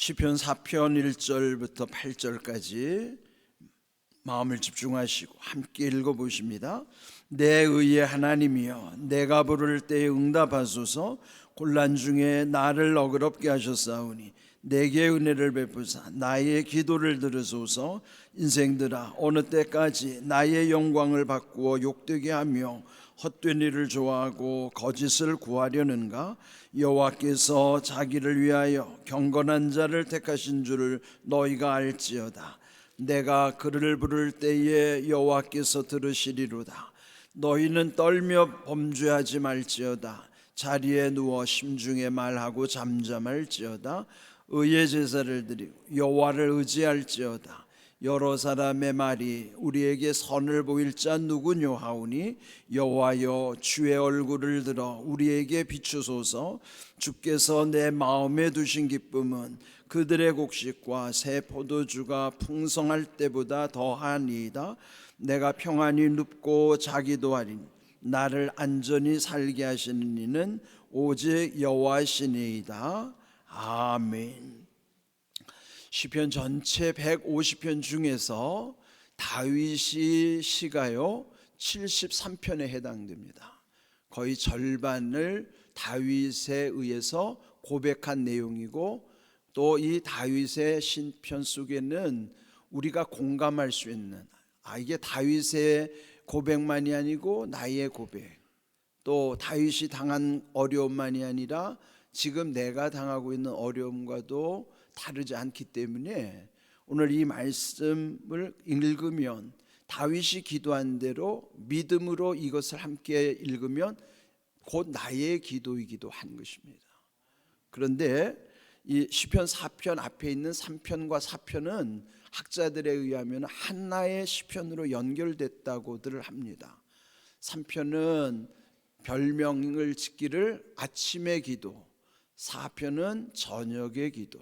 시편 4편 1절부터 8절까지 마음을 집중하시고 함께 읽어보십니다. 내 의의 하나님이여, 내가 부를 때에 응답하소서. 곤란 중에 나를 너그럽게 하셨사오니 내게 은혜를 베푸사 나의 기도를 들으소서. 인생들아, 어느 때까지 나의 영광을 바꾸어 욕되게 하며 헛된 일을 좋아하고 거짓을 구하려는가? 여호와께서 자기를 위하여 경건한 자를 택하신 줄을 너희가 알지어다. 내가 그를 부를 때에 여호와께서 들으시리로다. 너희는 떨며 범죄하지 말지어다. 자리에 누워 심중에 말하고 잠잠할지어다. 의의 제사를 드리고 여호와를 의지할지어다. 여러 사람의 말이 우리에게 선을 보일 자 누구뇨 하오니 여호와여, 주의 얼굴을 들어 우리에게 비추소서. 주께서 내 마음에 두신 기쁨은 그들의 곡식과 새 포도주가 풍성할 때보다 더하니이다. 내가 평안히 눕고 자기도 하리니 나를 안전히 살게 하시는 이는 오직 여호와시니이다. 아멘. 시편 전체 150편 중에서 다윗이 시가요 73편에 해당됩니다. 거의 절반을 다윗에 의해서 고백한 내용이고, 또 이 다윗의 신편 속에는 우리가 공감할 수 있는, 이게 다윗의 고백만이 아니고 나의 고백, 또 다윗이 당한 어려움만이 아니라 지금 내가 당하고 있는 어려움과도 다르지 않기 때문에 오늘 이 말씀을 읽으면 다윗이 기도한 대로 믿음으로 이것을 함께 읽으면 곧 나의 기도이기도 한 것입니다. 그런데 이 시편 4편 앞에 있는 3편과 4편은 학자들에 의하면 하나의 시편으로 연결됐다고들 합니다. 3편은 별명을 짓기를 아침의 기도, 4편은 저녁의 기도.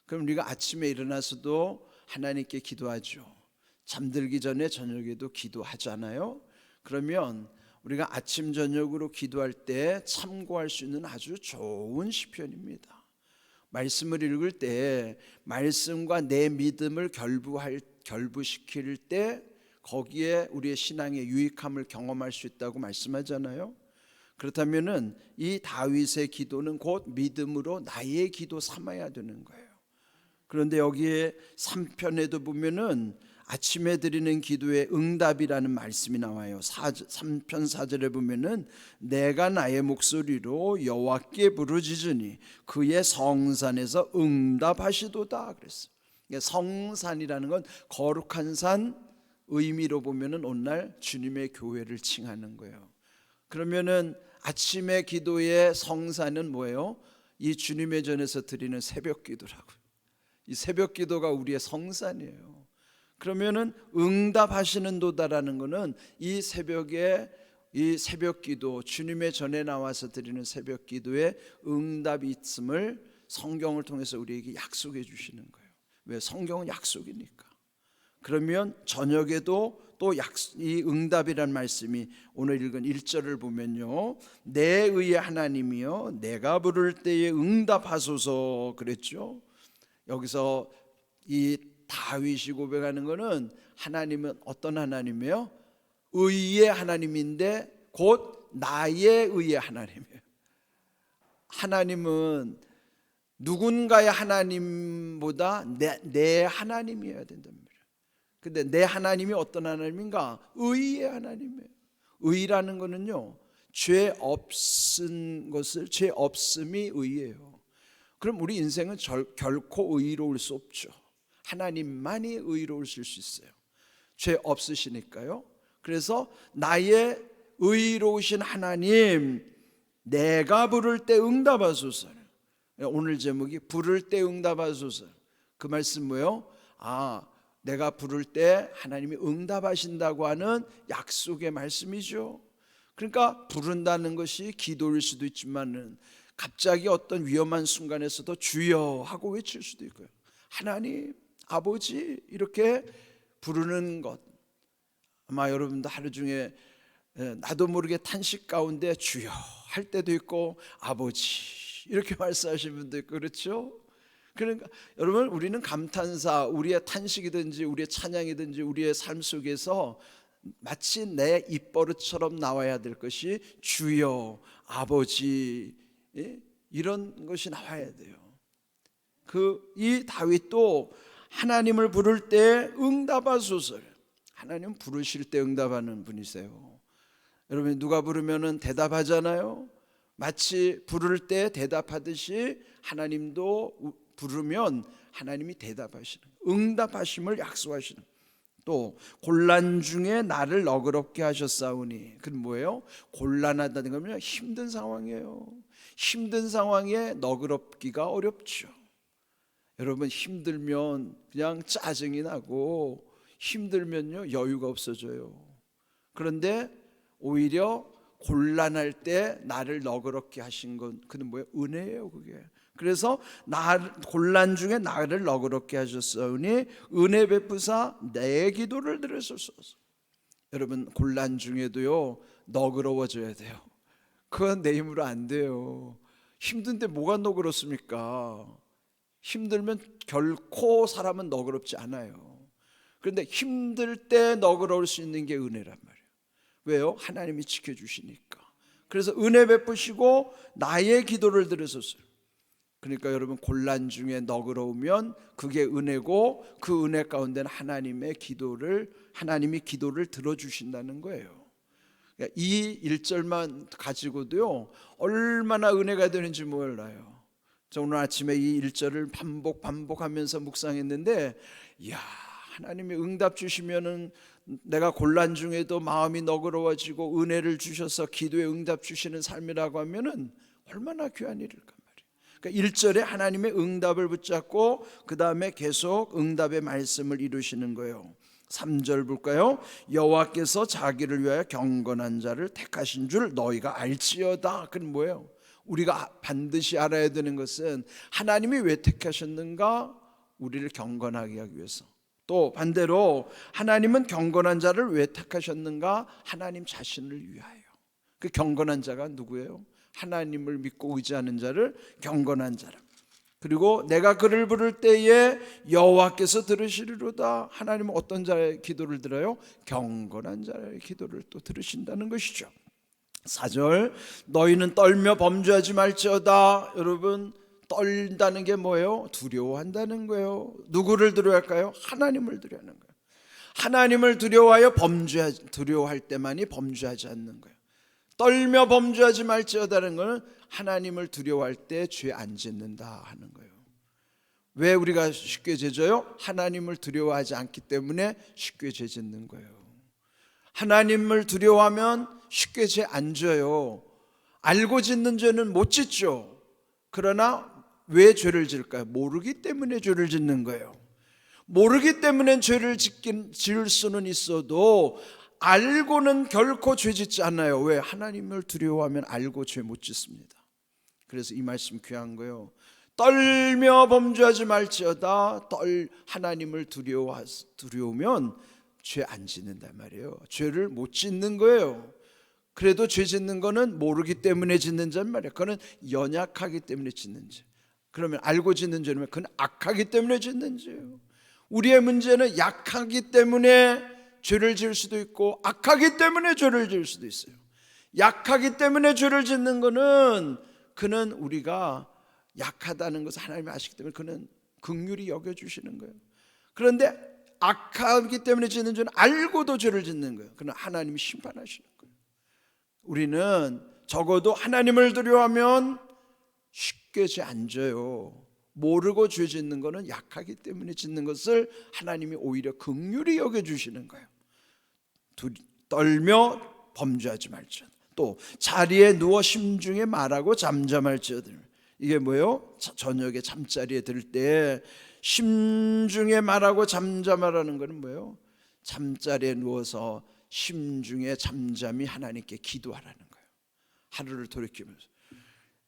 그럼 우리가 아침에 일어나서도 하나님께 기도하죠. 잠들기 전에 저녁에도 기도하잖아요. 그러면 우리가 아침 저녁으로 기도할 때 참고할 수 있는 아주 좋은 시편입니다. 말씀을 읽을 때 말씀과 내 믿음을 결부시킬 때 거기에 우리의 신앙의 유익함을 경험할 수 있다고 말씀하잖아요. 그렇다면은 이 다윗의 기도는 곧 믿음으로 나의 기도 삼아야 되는 거예요. 그런데 여기에 3편에도 보면은 아침에 드리는 기도의 응답이라는 말씀이 나와요. 3편 4절에 보면은 내가 나의 목소리로 여호와께 부르짖으니 그의 성산에서 응답하시도다 그랬어요. 성산이라는 건 거룩한 산, 의미로 보면은 오늘 주님의 교회를 칭하는 거예요. 그러면은 아침의 기도의 성산은 뭐예요? 이 주님의 전에서 드리는 새벽 기도라고요. 이 새벽 기도가 우리의 성산이에요. 그러면은 응답하시는 도다라는 것은 이 새벽에 이 새벽 기도, 주님의 전에 나와서 드리는 새벽 기도에 응답이 있음을 성경을 통해서 우리에게 약속해 주시는 거예요. 왜? 성경은 약속이니까. 그러면 저녁에도 또 이 응답이란 말씀이 오늘 읽은 1절을 보면요, 내 의의 하나님이여, 내가 부를 때에 응답하소서 그랬죠. 여기서 이 다윗이 고백하는 것은 하나님은 어떤 하나님이에요? 의의 하나님인데 곧 나의 의의 하나님이에요. 하나님은 누군가의 하나님보다 내 하나님이어야 된단 말이에요. 근데 내 하나님이 어떤 하나님인가? 의의 하나님이에요. 의라는 것은요, 죄 없은 것을, 죄 없음이 의예요. 그럼 우리 인생은 결코 의로울 수 없죠. 하나님만이 의로우실 수 있어요. 죄 없으시니까요. 그래서 나의 의로우신 하나님, 내가 부를 때 응답하소서. 오늘 제목이 부를 때 응답하소서. 그 말씀 뭐예요? 내가 부를 때 하나님이 응답하신다고 하는 약속의 말씀이죠. 그러니까 부른다는 것이 기도일 수도 있지만은 갑자기 어떤 위험한 순간에서도 주여 하고 외칠 수도 있고요. 하나님, 아버지 이렇게 부르는 것. 아마 여러분도 하루 중에 나도 모르게 탄식 가운데 주여 할 때도 있고 아버지 이렇게 말씀하시는 분도 있고 그렇죠. 그러니까 여러분, 우리는 감탄사, 우리의 탄식이든지 우리의 찬양이든지 우리의 삶 속에서 마치 내 입버릇처럼 나와야 될 것이 주여, 아버지, 이런 것이 나와야 돼요. 이 다윗도 하나님을 부를 때 응답하소서. 하나님 부르실 때 응답하는 분이세요. 여러분, 누가 부르면은 대답하잖아요. 마치 부를 때 대답하듯이 하나님도 부르면 하나님이 대답하시는, 응답하심을 약속하시는. 또 곤란 중에 나를 너그럽게 하셨사오니, 그건 뭐예요? 곤란하다는 거면 힘든 상황이에요. 힘든 상황에 너그럽기가 어렵죠. 여러분, 힘들면 그냥 짜증이 나고 힘들면요 여유가 없어져요. 그런데 오히려 곤란할 때 나를 너그럽게 하신 건 그는 뭐예요? 은혜예요, 그게. 그래서 곤란 중에 나를 너그럽게 하셨사오니 은혜 베푸사 내 기도를 들으소서. 여러분, 곤란 중에도요 너그러워져야 돼요. 그건 내 힘으로 안 돼요. 힘든데 뭐가 너그럽습니까? 힘들면 결코 사람은 너그럽지 않아요. 그런데 힘들 때 너그러울 수 있는 게 은혜란 말이에요. 왜요? 하나님이 지켜주시니까. 그래서 은혜 베푸시고 나의 기도를 들으소서. 그러니까 여러분, 곤란 중에 너그러우면 그게 은혜고, 그 은혜 가운데는 하나님이 기도를 들어주신다는 거예요. 이 1절만 가지고도요 얼마나 은혜가 되는지 몰라요. 저 오늘 아침에 이 1절을 반복하면서 묵상했는데, 이야, 하나님이 응답 주시면은 내가 곤란 중에도 마음이 너그러워지고 은혜를 주셔서 기도에 응답 주시는 삶이라고 하면은 얼마나 귀한 일일까 말이에요. 그러니까 1절에 하나님의 응답을 붙잡고 그 다음에 계속 응답의 말씀을 이루시는 거예요. 3절 볼까요? 여호와께서 자기를 위하여 경건한 자를 택하신 줄 너희가 알지어다. 그건 뭐예요? 우리가 반드시 알아야 되는 것은 하나님이 왜 택하셨는가? 우리를 경건하게 하기 위해서. 또 반대로 하나님은 경건한 자를 왜 택하셨는가? 하나님 자신을 위하여. 그 경건한 자가 누구예요? 하나님을 믿고 의지하는 자를 경건한 자라. 그리고 내가 그를 부를 때에 여호와께서 들으시리로다. 하나님은 어떤 자의 기도를 들어요? 경건한 자의 기도를 또 들으신다는 것이죠. 4절, 너희는 떨며 범죄하지 말지어다. 여러분, 떨다는 게 뭐예요? 두려워한다는 거예요. 누구를 두려워할까요? 하나님을 두려워하는 거예요. 하나님을 두려워하여 두려워할 때만이 범죄하지 않는 거예요. 떨며 범죄하지 말지어다는 것은 하나님을 두려워할 때 죄 안 짓는다 하는 거예요. 왜 우리가 쉽게 죄 져요? 하나님을 두려워하지 않기 때문에 쉽게 죄 짓는 거예요. 하나님을 두려워하면 쉽게 죄 안 져요. 알고 짓는 죄는 못 짓죠. 그러나 왜 죄를 질까요? 모르기 때문에 죄를 짓는 거예요. 모르기 때문에 죄를 지을 수는 있어도 알고는 결코 죄 짓지 않아요. 왜? 하나님을 두려워하면 알고 죄 못 짓습니다. 그래서 이 말씀 귀한 거예요. 떨며 범죄하지 말지어다. 하나님을 두려우면 죄 안 짓는단 말이에요. 죄를 못 짓는 거예요. 그래도 죄 짓는 거는 모르기 때문에 짓는 죄란 말이에요. 그거는 연약하기 때문에 짓는 죄. 그러면 알고 짓는 죄는 그건 악하기 때문에 짓는 죄예요. 우리의 문제는 약하기 때문에 죄를 지을 수도 있고 악하기 때문에 죄를 지을 수도 있어요. 약하기 때문에 죄를 짓는 거는 그는 우리가 약하다는 것을 하나님이 아시기 때문에 그는 긍휼히 여겨주시는 거예요. 그런데 악하기 때문에 짓는 죄는 알고도 죄를 짓는 거예요. 그는 하나님이 심판하시는 거예요. 우리는 적어도 하나님을 두려워하면 쉽게 죄 안 져요. 모르고 죄 짓는 것은 약하기 때문에 짓는 것을 하나님이 오히려 긍휼히 여겨주시는 거예요. 떨며 범죄하지 말지어다. 또 자리에 누워 심중에 말하고 잠잠할지어다. 이게 뭐예요? 저녁에 잠자리에 들 때 심중에 말하고 잠잠하라는 것은 뭐예요? 잠자리에 누워서 심중에 잠잠히 하나님께 기도하라는 거예요. 하루를 돌이키면서.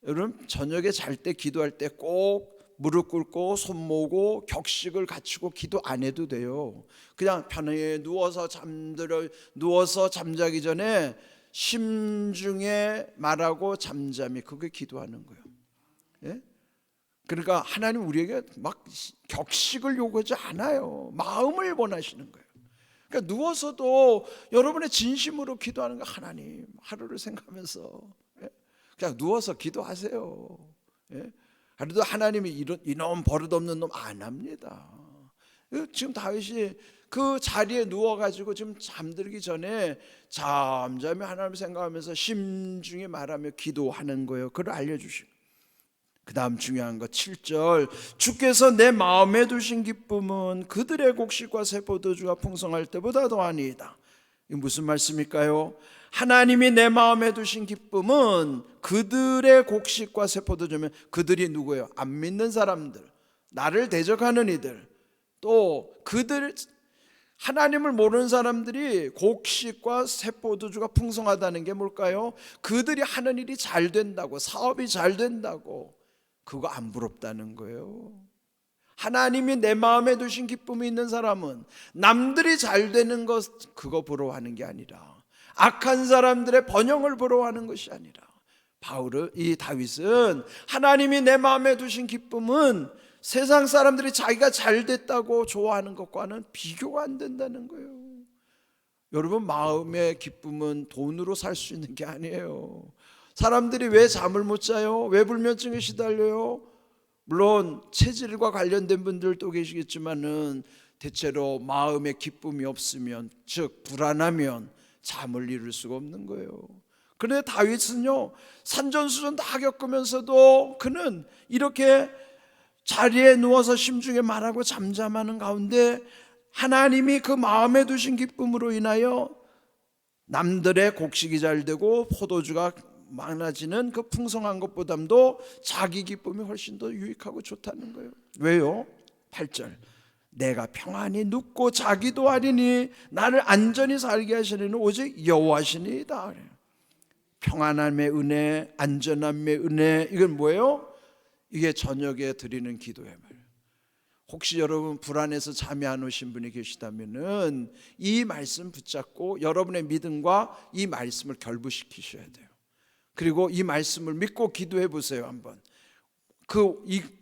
여러분, 저녁에 잘 때 기도할 때 꼭 무릎 꿇고 손 모으고 격식을 갖추고 기도 안 해도 돼요. 그냥 편하게 누워서 잠자기 전에 심중에 말하고 잠잠히, 그게 기도하는 거예요. 예? 그러니까 하나님 우리에게 막 격식을 요구하지 않아요. 마음을 원하시는 거예요. 그러니까 누워서도 여러분의 진심으로 기도하는 거, 하나님 하루를 생각하면서 그냥 누워서 기도하세요. 그래도 하나님이 이놈 버릇없는 놈 안 합니다. 지금 다윗이 그 자리에 누워가지고 지금 잠들기 전에 잠잠히 하나님을 생각하면서 심중에 말하며 기도하는 거예요. 그걸 알려주시고, 그 다음 중요한 거 7절, 주께서 내 마음에 두신 기쁨은 그들의 곡식과 새 포도주가 풍성할 때보다 더하니이다. 이게 무슨 말씀일까요? 하나님이 내 마음에 두신 기쁨은 그들의 곡식과 새 포도주면, 그들이 누구예요? 안 믿는 사람들, 나를 대적하는 이들, 또 그들, 하나님을 모르는 사람들이 곡식과 새 포도주가 풍성하다는 게 뭘까요? 그들이 하는 일이 잘 된다고, 사업이 잘 된다고, 그거 안 부럽다는 거예요. 하나님이 내 마음에 두신 기쁨이 있는 사람은 남들이 잘 되는 것, 그거 부러워하는 게 아니라, 악한 사람들의 번영을 부러워하는 것이 아니라, 이 다윗은 하나님이 내 마음에 두신 기쁨은 세상 사람들이 자기가 잘 됐다고 좋아하는 것과는 비교가 안 된다는 거예요. 여러분, 마음의 기쁨은 돈으로 살 수 있는 게 아니에요. 사람들이 왜 잠을 못 자요? 왜 불면증에 시달려요? 물론 체질과 관련된 분들도 계시겠지만은 대체로 마음의 기쁨이 없으면, 즉 불안하면 잠을 이룰 수가 없는 거예요. 그런데 다윗은요, 산전수전 다 겪으면서도 그는 이렇게 자리에 누워서 심중에 말하고 잠잠하는 가운데 하나님이 그 마음에 두신 기쁨으로 인하여 남들의 곡식이 잘 되고 포도주가 많아지는 그 풍성한 것보다도 자기 기쁨이 훨씬 더 유익하고 좋다는 거예요. 왜요? 8절, 내가 평안히 눕고 자기도 하리니 나를 안전히 살게 하시는 오직 여호와시니이다. 평안함의 은혜, 안전함의 은혜, 이건 뭐예요? 이게 저녁에 드리는 기도예요. 혹시 여러분 불안해서 잠이 안 오신 분이 계시다면은 이 말씀 붙잡고 여러분의 믿음과 이 말씀을 결부시키셔야 돼요. 그리고 이 말씀을 믿고 기도해 보세요. 한번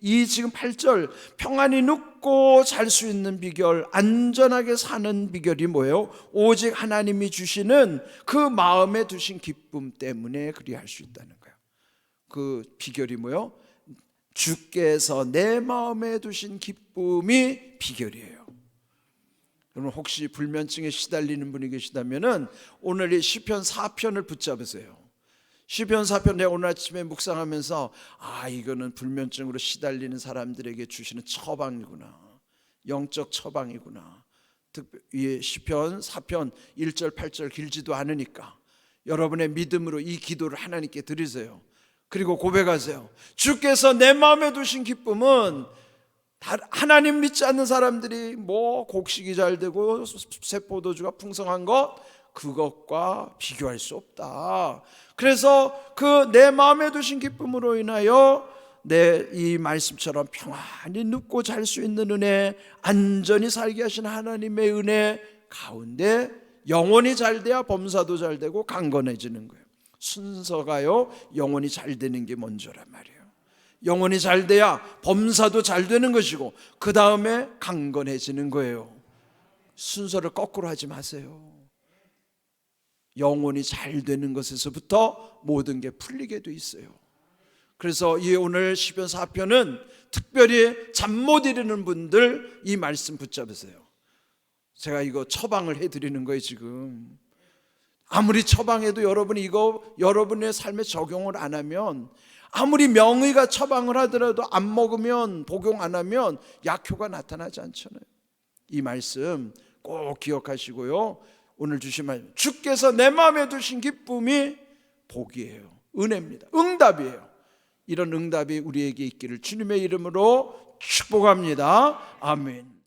이 지금 8절, 평안히 눕고 잘 수 있는 비결, 안전하게 사는 비결이 뭐예요? 오직 하나님이 주시는 그 마음에 두신 기쁨 때문에 그리할 수 있다는 거예요. 그 비결이 뭐예요? 주께서 내 마음에 두신 기쁨이 비결이에요. 여러분, 혹시 불면증에 시달리는 분이 계시다면은 오늘 이 시편 4편을 붙잡으세요. 시편 4편 내가 오늘 아침에 묵상하면서 이거는 불면증으로 시달리는 사람들에게 주시는 처방이구나, 영적 처방이구나. 특별히 시편 4편 1절 8절 길지도 않으니까 여러분의 믿음으로 이 기도를 하나님께 드리세요. 그리고 고백하세요. 주께서 내 마음에 두신 기쁨은 하나님 믿지 않는 사람들이 뭐 곡식이 잘 되고 새 포도주가 풍성한 것, 그것과 비교할 수 없다. 그래서 그 내 마음에 두신 기쁨으로 인하여 내 이 말씀처럼 평안히 눕고 잘 수 있는 은혜, 안전히 살게 하신 하나님의 은혜 가운데 영혼이 잘 돼야 범사도 잘 되고 강건해지는 거예요. 순서가요, 영혼이 잘 되는 게 먼저란 말이에요. 영혼이 잘 돼야 범사도 잘 되는 것이고 그 다음에 강건해지는 거예요. 순서를 거꾸로 하지 마세요. 영혼이 잘 되는 것에서부터 모든 게 풀리게 돼 있어요. 그래서 이 오늘 시편 4편은 특별히 잠 못 이루는 분들 이 말씀 붙잡으세요. 제가 이거 처방을 해드리는 거예요. 지금 아무리 처방해도 여러분이 이거 여러분의 삶에 적용을 안 하면, 아무리 명의가 처방을 하더라도 안 먹으면, 복용 안 하면 약효가 나타나지 않잖아요. 이 말씀 꼭 기억하시고요. 오늘 주신 말씀, 주께서 내 마음에 두신 기쁨이 복이에요, 은혜입니다, 응답이에요. 이런 응답이 우리에게 있기를 주님의 이름으로 축복합니다. 아멘.